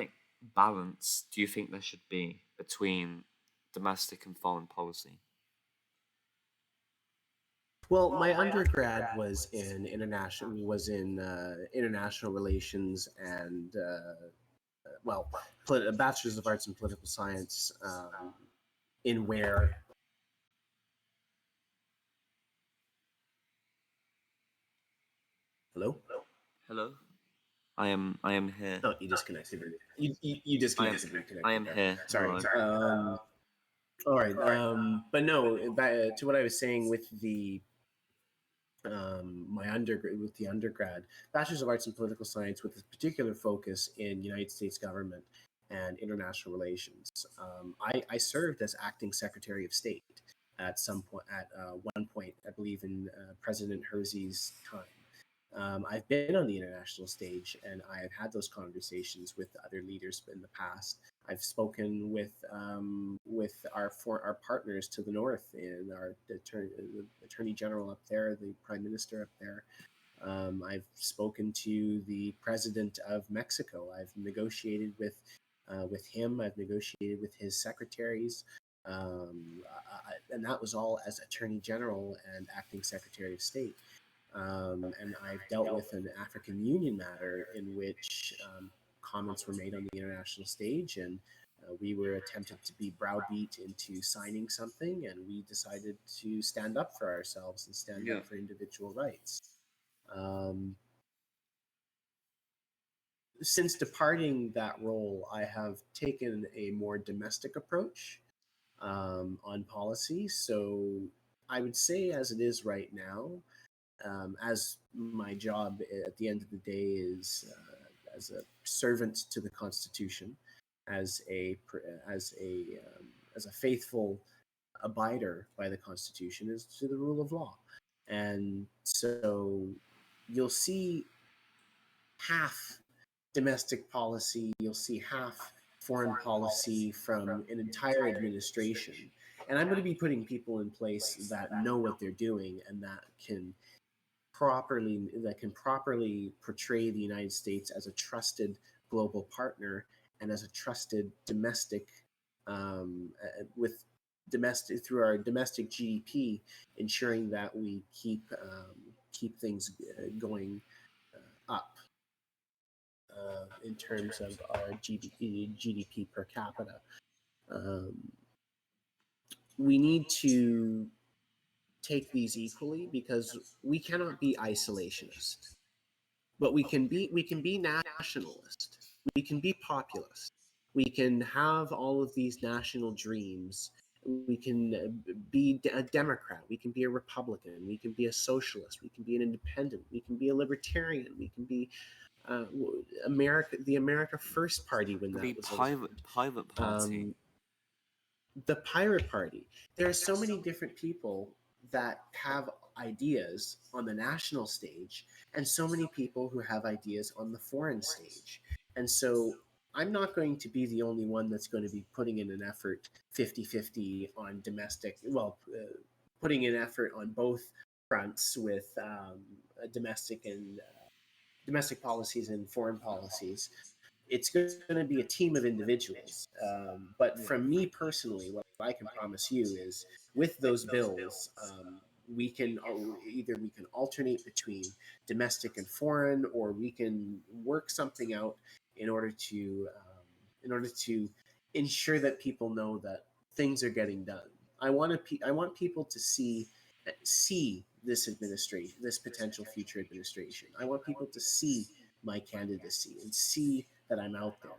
balance do you think there should be between domestic and foreign policy? Well, my undergrad was in international relations, and a bachelor's of arts in political science, in where. Hello? Hello, I am here. Oh, you disconnected. You disconnected. I am here. Sorry. Hello. All right. But no, to what I was saying with the undergrad, bachelor's of arts in political science, with a particular focus in United States government and international relations. I served as acting Secretary of State at one point, I believe, in President Hersey's time. I've been on the international stage, and I have had those conversations with other leaders in the past. I've spoken with our partners to the north, and our attorney general up there, the prime minister up there. I've spoken to the president of Mexico. I've negotiated with him. I've negotiated with his secretaries, and that was all as attorney general and acting secretary of state. And I've dealt with an African Union matter in which comments were made on the international stage, and we were attempted to be browbeat into signing something, and we decided to stand up for ourselves and stand Yeah. up for individual rights. Um, since departing that role, I have taken a more domestic approach on policy. So I would say, as it is right now, as my job at the end of the day is as a servant to the Constitution, as a as a faithful abider by the Constitution, is to the rule of law, and so you'll see half domestic policy, you'll see half foreign policy from an entire administration. And I'm going to be putting people in place that know what they're doing and that can properly portray the United States as a trusted global partner and as a trusted domestic with domestic through our domestic GDP, ensuring that we keep things going up in terms of our GDP per capita. Um, we need to take these equally because we cannot be isolationist, but we can be nationalist. We can be populist. We can have all of these national dreams. We can be a Democrat. We can be a Republican. We can be a socialist. We can be an independent. We can be a libertarian. We can be the America First Party when that The was pirate party. the Pirate Party. There are so many different people that have ideas on the national stage, and so many people who have ideas on the foreign stage. And so I'm not going to be the only one that's going to be putting in an effort 50-50 on putting in effort on both fronts with domestic policies and foreign policies. It's going to be a team of individuals. But Yeah. from me personally, what I can promise you is with those bills, we can either we can alternate between domestic and foreign, or we can work something out in order to ensure that people know that things are getting done. I want people to see this administration, this potential future administration. I want people to see my candidacy and see that I'm out there,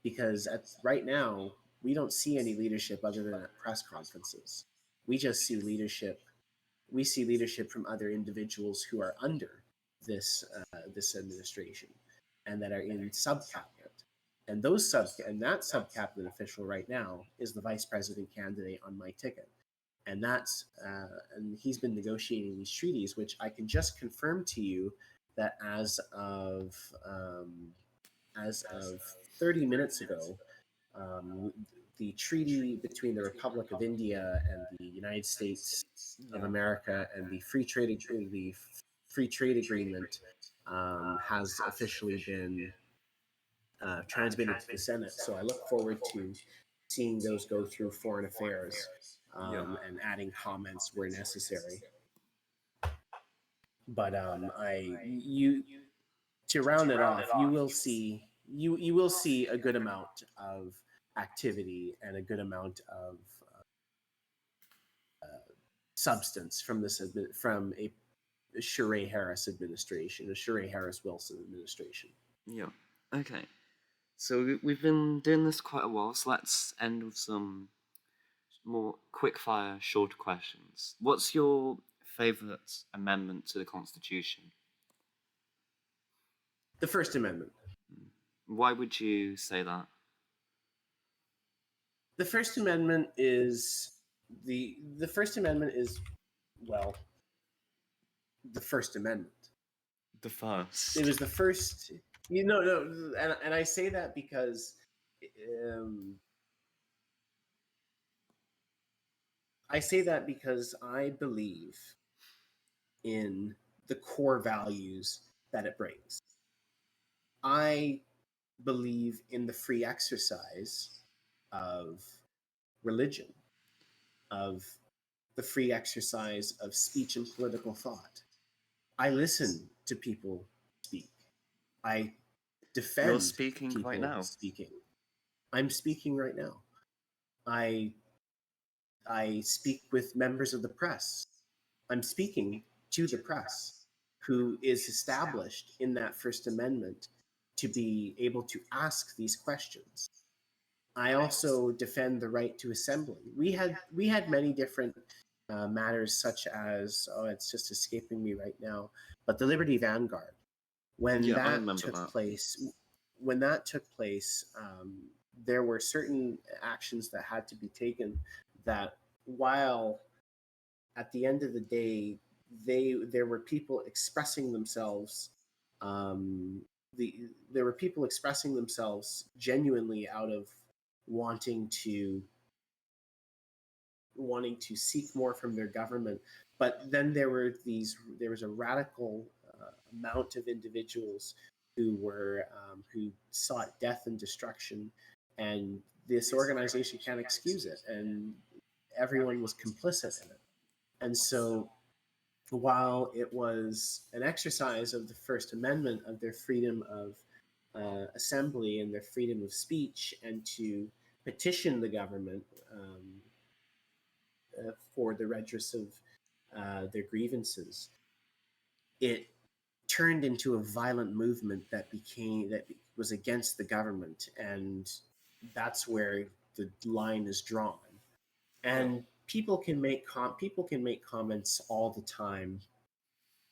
because right now we don't see any leadership other than at press conferences. We just see leadership. We see leadership from other individuals who are under this administration and that are in subcabinet. And that subcabinet official right now is the vice president candidate on my ticket, and and he's been negotiating these treaties, which I can just confirm to you that as of 30 minutes ago, the treaty between the Republic of India and the United States of Yeah. America and the free trade agreement has officially been transmitted to the Senate. So I look forward to seeing those go through Foreign Affairs Yeah. and adding comments where necessary. But I you to round it off, you will see a good amount of activity and a good amount of substance from from a Charest-Harris administration, a Charest-Harris-Wilson administration. Yeah. Okay. So we've been doing this quite a while, so let's end with some more quick-fire, short questions. What's your favourite amendment to the Constitution? The First Amendment. Why would you say that? The First Amendment is the First Amendment is well the First Amendment. The first. It was the first. No, and I say that because um, I believe in the core values that it brings. I believe in the free exercise of religion, of the free exercise of speech and political thought. I listen to people speak. I You're defend speaking right people now. speaking. I'm speaking right now. I speak with members of the press. I'm speaking to the press, who is established in that First Amendment to be able to ask these questions. I also defend the right to assembly. We had many different matters, such as it's just escaping me right now, but the Liberty Vanguard. When Yeah, I that remember took that. place, when that took place, there were certain actions that had to be taken. That while at the end of the day, there were people expressing themselves. Um, there were people expressing themselves genuinely out of wanting to seek more from their government. But then there was a radical amount of individuals who sought death and destruction, and this organization can't excuse it, and everyone was complicit in it. And so while it was an exercise of the First Amendment, of their freedom of assembly and their freedom of speech, and to petition the government for the redress of their grievances, it turned into a violent movement that was against the government, and that's where the line is drawn. And people can make comments all the time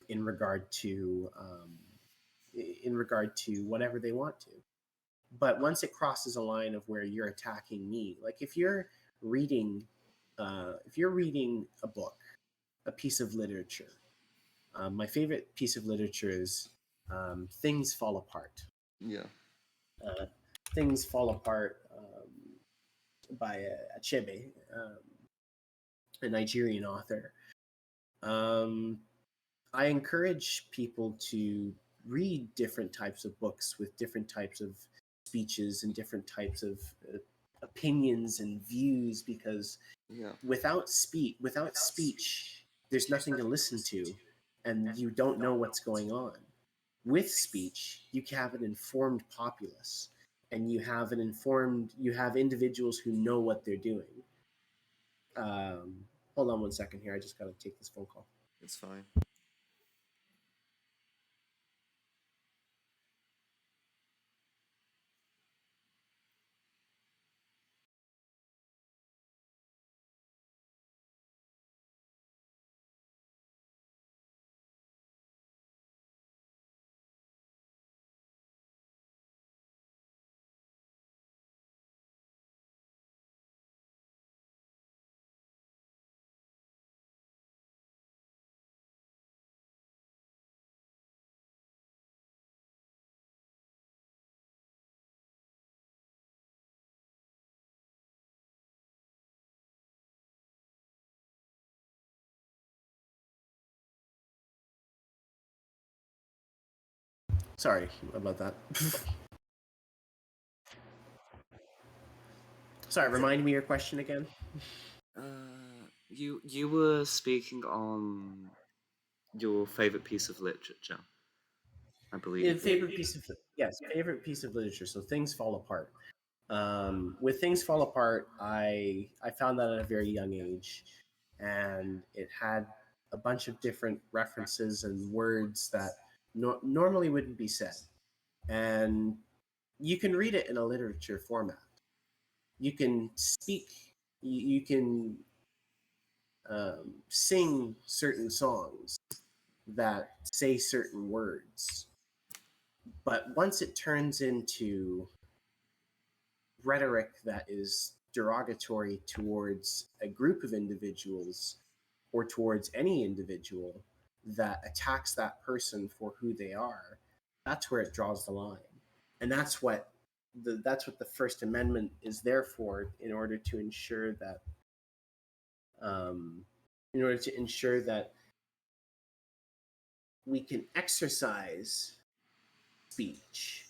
in regard to whatever they want to. But once it crosses a line of where you're attacking me, like if you're reading a book, a piece of literature. My favorite piece of literature is Things Fall Apart. Yeah. Things Fall Apart by Achebe, a Nigerian author. I encourage people to read different types of books with different types of speeches and different types of opinions and views, because without speech, there's nothing to listen to, and you don't know what's going on. With speech, you have an informed populace, and you have individuals who know what they're doing. Hold on one second here. I just got to take this phone call. It's fine. Sorry about that. Sorry, remind me your question again. You were speaking on your favorite piece of literature, I believe. Favorite piece of literature. So Things Fall Apart. With Things Fall Apart, I found that at a very young age, and it had a bunch of different references and words that normally wouldn't be said, and you can read it in a literature format. You can speak. You can sing certain songs that say certain words, but once it turns into rhetoric that is derogatory towards a group of individuals or towards any individual, that attacks that person for who they are, that's where it draws the line. And that's what the First Amendment is there for, in order to ensure that we can exercise speech,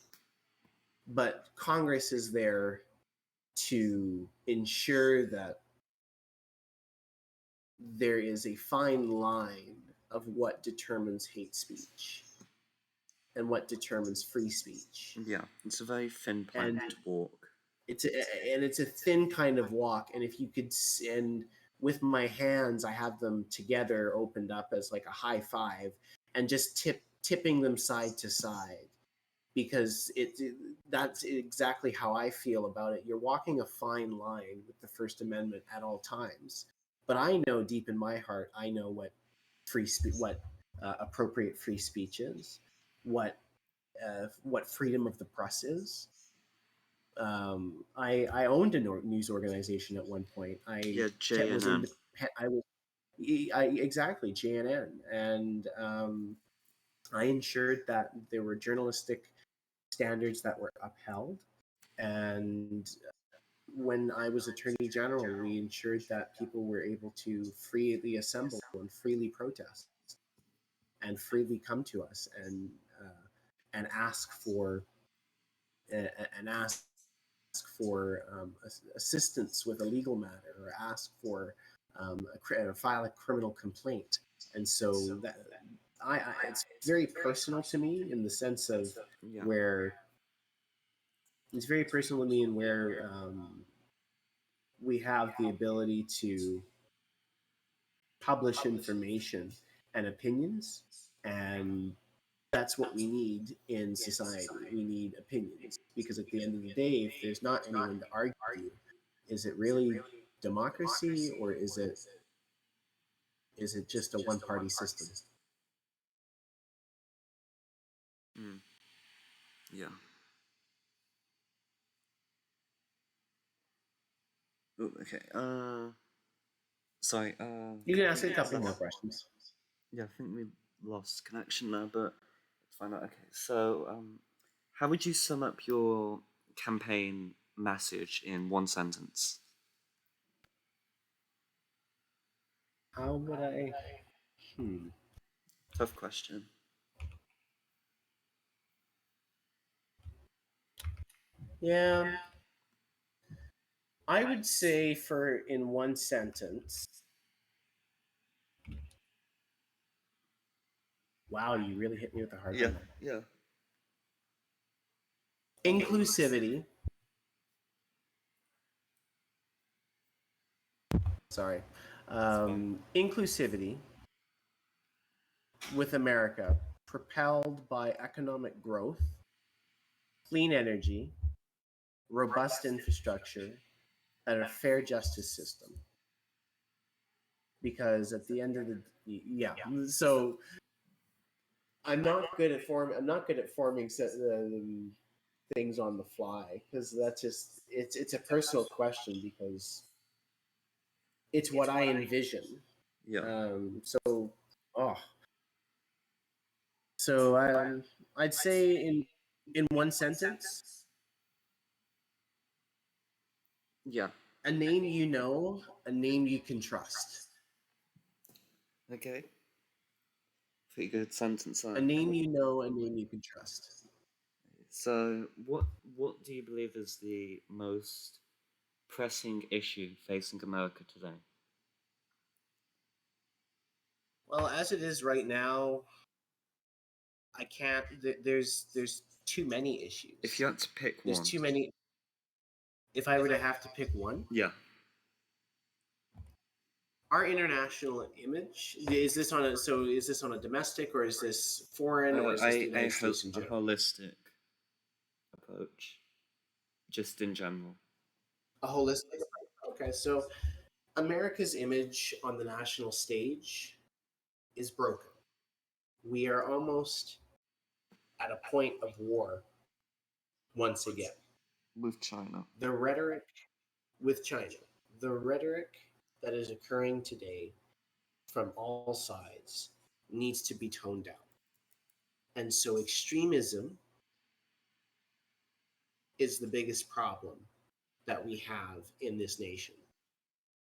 but Congress is there to ensure that there is a fine line of what determines hate speech and what determines free speech. Yeah, it's a very thin plank to walk. It's a thin kind of walk. And if you could, and with my hands, I have them together, opened up as like a high five, and just tipping them side to side, because that's exactly how I feel about it. You're walking a fine line with the First Amendment at all times. But I know deep in my heart, I know what appropriate free speech is, what freedom of the press is. I owned a news organization at one point. JNN. Exactly, JNN, and I ensured that there were journalistic standards that were upheld. And when I was Attorney General, we ensured that people were able to freely assemble and freely protest and freely come to us and ask for assistance with a legal matter, or ask for file a criminal complaint. And so that it's very personal to me, in the sense of where it's very personal to me, and where we have the ability to publish information and opinions, and that's what we need in society. We need opinions, because at the end of the day, if there's not anyone to argue, is it really democracy, or is it just a one-party system? Yeah. Ooh, okay. Sorry. You can ask a couple more questions. Yeah, I think we lost connection there, but let's find out. Okay, so how would you sum up your campaign message in one sentence? How would I? Tough question. Yeah, I would say, in one sentence. Wow, you really hit me with a hard one. Yeah. Inclusivity. Sorry. Inclusivity with America, propelled by economic growth, clean energy, robust infrastructure, and a fair justice system. Because at the end of so I'm not good at forming things on the fly, because that's just it's a personal question, because it's what I envision. Yeah. I'd say in one sentence, Yeah. a name you know, a name you can trust. Okay. Pretty good sentence. A name you know, a name you can trust. So, what do you believe is the most pressing issue facing America today? Well, as it is right now, I can't. There's too many issues. If you had to pick one, there's too many. If I were to have to pick one, yeah. Our international image, is this on a domestic, or is this foreign, or is this the United States in general? A holistic approach, just in general. A holistic approach. Okay, so America's image on the national stage is broken. We are almost at a point of war once again. With China. The rhetoric with China, the rhetoric that is occurring today from all sides needs to be toned down. And so extremism is the biggest problem that we have in this nation.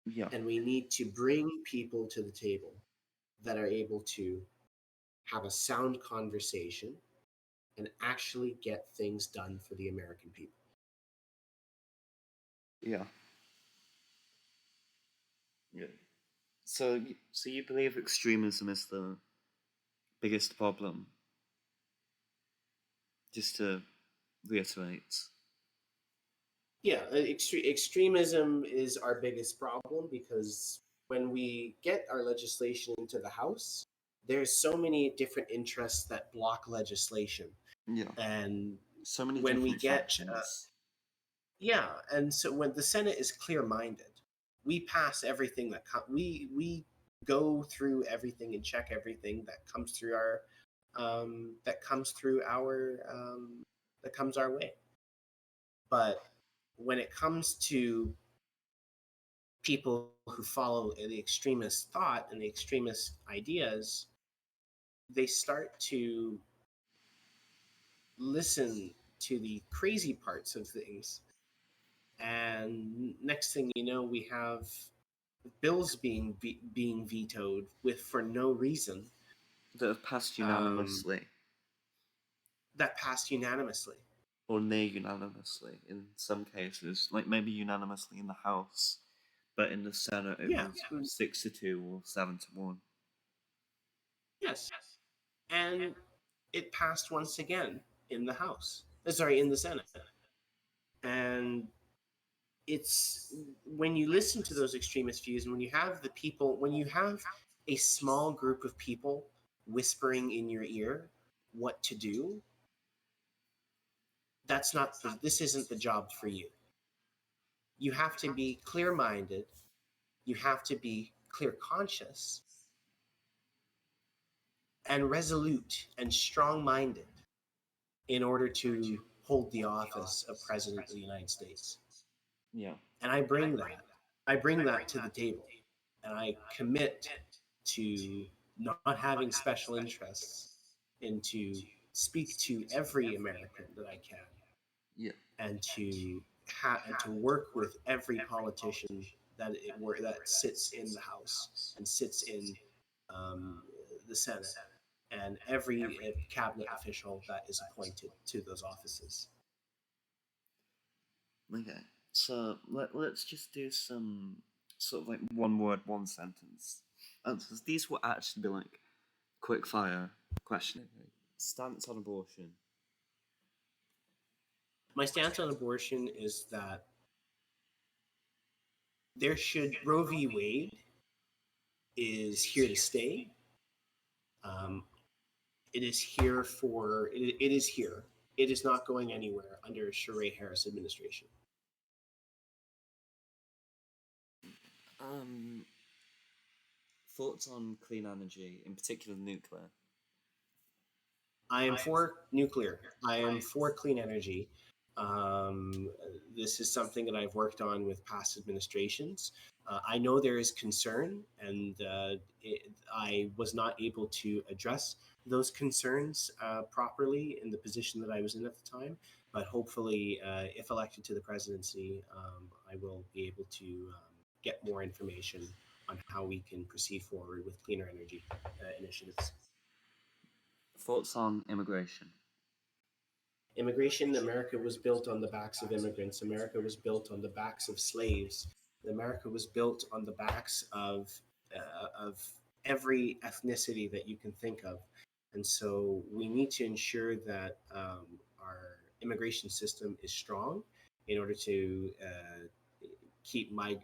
Yeah. And we need to bring people to the table that are able to have a sound conversation and actually get things done for the American people. Yeah. Yeah. So, so you believe extremism is the biggest problem? Just to reiterate. Yeah, extremism is our biggest problem because when we get our legislation into the House, there's so many different interests that block legislation. Yeah. And So many when we different get factions. yeah, and so when the Senate is clear-minded, we pass everything we go through everything and check everything that comes through our that comes through our that comes our way. But when it comes to people who follow the extremist thought and the extremist ideas, they start to listen to the crazy parts of things. And next thing you know, we have bills being vetoed with for no reason That have passed um, unanimously. that passed unanimously. Or near unanimously in some cases. Like maybe unanimously in the House, but in the Senate it Yeah, was 6-2 or 7-1. yes, and it passed once again in the House. Sorry, in the Senate. And it's when you listen to those extremist views, and when you have when you have a small group of people whispering in your ear what to do, this isn't the job for you. You have to be clear-minded, you have to be clear conscious and resolute and strong-minded in order to hold the office of President of the United States. Yeah. And I bring that to the table, and I commit to not having special interests and to speak to every American that I can, Yeah. and to work with every politician that sits in the House and sits in um, the Senate, and every cabinet official that is appointed to those offices. Okay. So let's just do some sort of like one word, one sentence answers. These will actually be like quick fire questions. Okay. Stance on abortion. My stance on abortion is that Roe v. Wade is here to stay. Um, it is here it is here. It is not going anywhere under Charest-Harris administration. Um, Thoughts on clean energy, in particular nuclear. I am for nuclear. I am for clean energy. Um, this is something that I've worked on with past administrations. I know there is concern, and I was not able to address those concerns properly in the position that I was in at the time. But hopefully, if elected to the presidency, I will be able to get more information on how we can proceed forward with cleaner energy initiatives. Thoughts on immigration. Immigration, America was built on the backs of immigrants. America was built on the backs of slaves. America was built on the backs of every ethnicity that you can think of. And so we need to ensure that our immigration system is strong in order to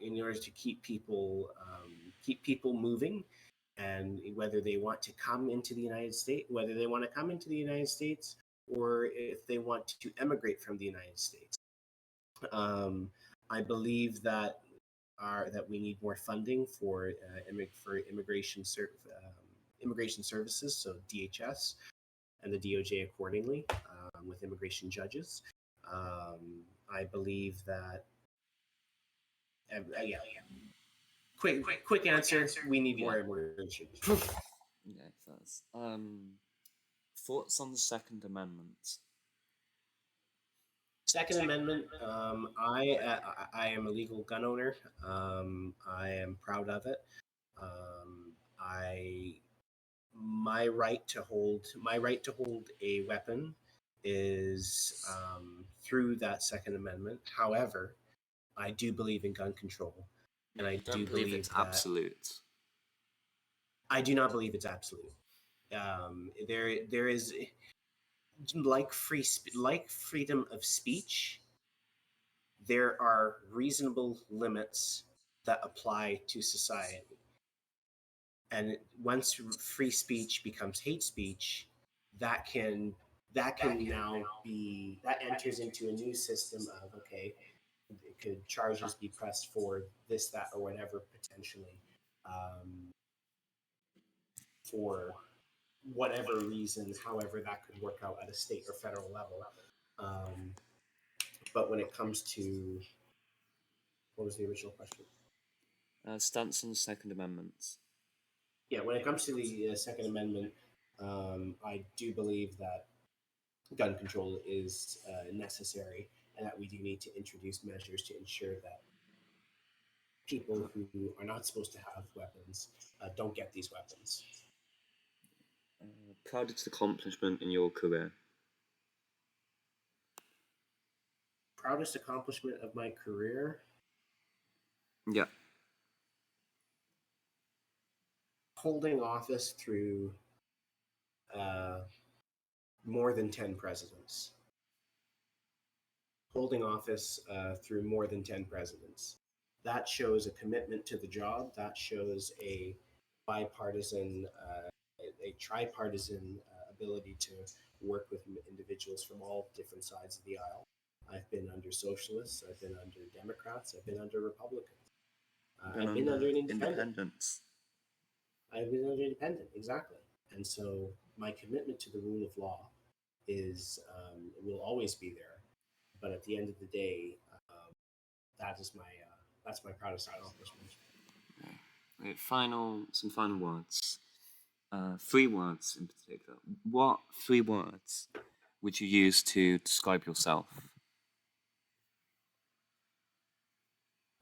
in order to keep people moving, and whether they want to come into the United States, or if they want to emigrate from the United States. I believe that we need more funding for immigration services, so DHS and the DOJ accordingly, with immigration judges. I believe that yeah. Quick answer. We need more immigration. Okay, first. Thoughts on the Second Amendment? Second Amendment. I am a legal gun owner. I am proud of it. I my right to hold a weapon is through that Second Amendment. However, I do believe in gun control, and I You do don't believe it's believe that absolute? I do not believe it's absolute. There is like freedom of speech. There are reasonable limits that apply to society, and once free speech becomes hate speech, that can now be that enters into a new system of, okay, could charges be pressed for this, that, or whatever, potentially, for whatever reason, however that could work out at a state or federal level. But when it comes to, what was the original question? Stance on the Second Amendment. Yeah, when it comes to the Second Amendment, I do believe that gun control is necessary, and that we do need to introduce measures to ensure that people who are not supposed to have weapons don't get these weapons. Proudest accomplishment in your career? Proudest accomplishment of my career? Yeah. Holding office through more than 10 presidents. Holding office through more than 10 presidents. That shows a commitment to the job. That shows a bipartisan, a tripartisan ability to work with individuals from all different sides of the aisle. I've been under socialists. I've been under Democrats. I've been under Republicans. I've been under an independent. I've been under independent, exactly. And so my commitment to the rule of law is will always be there. But at the end of the day, that's my proudest accomplishment. Some final words. 3 words in particular. What 3 words would you use to describe yourself?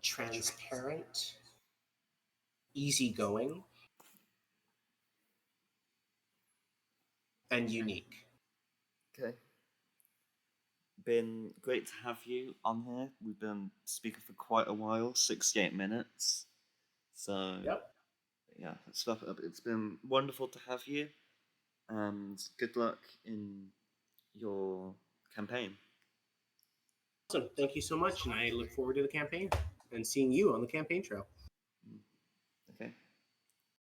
Transparent, easygoing, and unique. Okay. Been great to have you on here. We've been speaking for quite a while, 68 minutes. So, Yep. yeah, let's wrap it up. It's been wonderful to have you, and good luck in your campaign. Awesome. Thank you so much, and I look forward to the campaign and seeing you on the campaign trail.